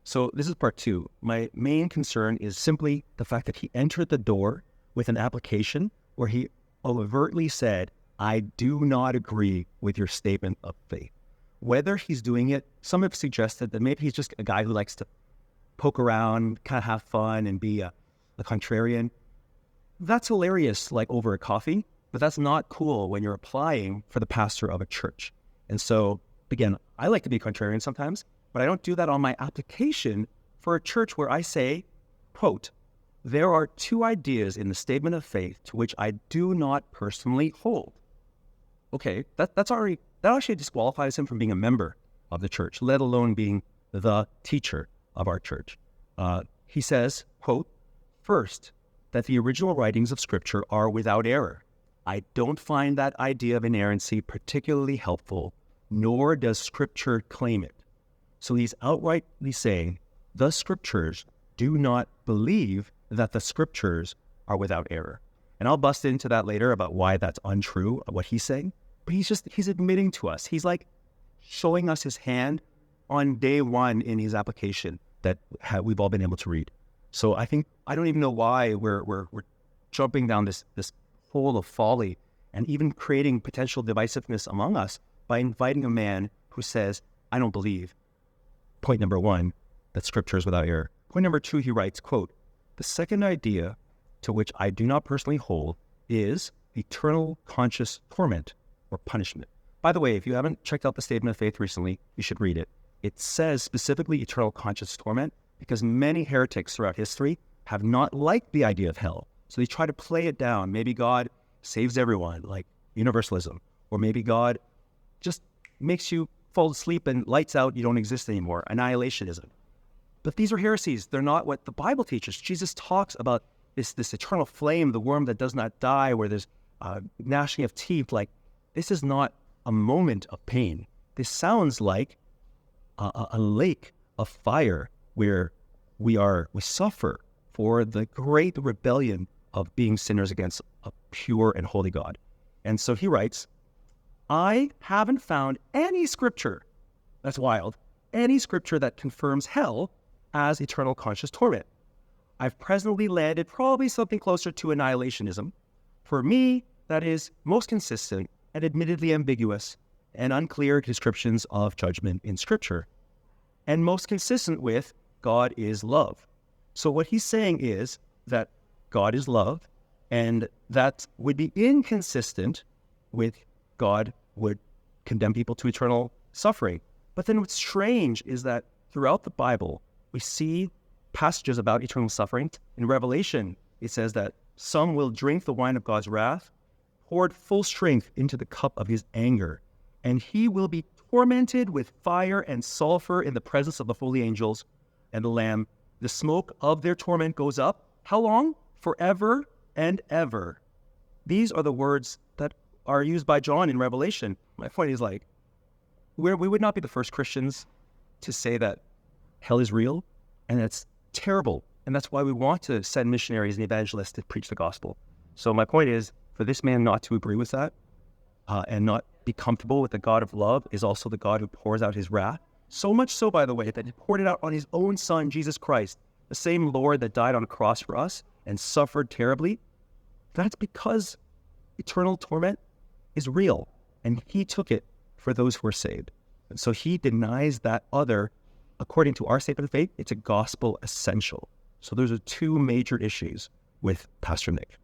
So this is part two. My main concern is simply the fact that he entered the door with an application where he overtly said, I do not agree with your statement of faith. Whether he's doing it, some have suggested that maybe he's just a guy who likes to poke around, kind of have fun and be a contrarian. That's hilarious, like over a coffee, but that's not cool when you're applying for the pastor of a church. And so, again, I like to be contrarian sometimes, but I don't do that on my application for a church where I say, quote, there are two ideas in the statement of faith to which I do not personally hold. Okay, that actually disqualifies him from being a member of the church, let alone being the teacher of our church. He says, quote, first, that the original writings of Scripture are without error. I don't find that idea of inerrancy particularly helpful, nor does Scripture claim it. So he's outrightly saying, the Scriptures do not believe that the Scriptures are without error. And I'll bust into that later about why that's untrue, what he's saying. But he's admitting to us. He's like showing us his hand on day one in his application that we've all been able to read. So I don't even know why we're jumping down this hole of folly and even creating potential divisiveness among us by inviting a man who says, I don't believe. Point number one, that Scripture is without error. Point number two, he writes, quote, the second idea to which I do not personally hold is eternal conscious torment or punishment. By the way, if you haven't checked out the Statement of Faith recently, you should read it. It says specifically eternal conscious torment because many heretics throughout history have not liked the idea of hell. So they try to play it down. Maybe God saves everyone, like universalism, or maybe God just makes you fall asleep and lights out, you don't exist anymore, annihilationism. But these are heresies. They're not what the Bible teaches. Jesus talks about this eternal flame, the worm that does not die, where there's gnashing of teeth. Like, this is not a moment of pain. This sounds like a lake of fire where we suffer for the great rebellion of being sinners against a pure and holy God. And so he writes, I haven't found any scripture, that's wild, any scripture that confirms hell as eternal conscious torment. I've presently landed probably something closer to annihilationism. For me, that is most consistent and admittedly ambiguous and unclear descriptions of judgment in Scripture, and most consistent with God is love. So what he's saying is that God is love, and that would be inconsistent with God would condemn people to eternal suffering. But then what's strange is that throughout the Bible, we see passages about eternal suffering. In Revelation, it says that some will drink the wine of God's wrath, poured full strength into the cup of his anger, and he will be tormented with fire and sulfur in the presence of the holy angels and the Lamb. The smoke of their torment goes up. How long? Forever and ever. These are the words that are used by John in Revelation. My point is, like, we would not be the first Christians to say that hell is real, and that's terrible. And that's why we want to send missionaries and evangelists to preach the gospel. So my point is, for this man not to agree with that and not be comfortable with the God of love is also the God who pours out his wrath. So much so, by the way, that he poured it out on his own son, Jesus Christ, the same Lord that died on a cross for us and suffered terribly. That's because eternal torment is real, and he took it for those who are saved. And so he denies that other. According to our statement of faith, it's a gospel essential. So those are two major issues with Pastor Nick.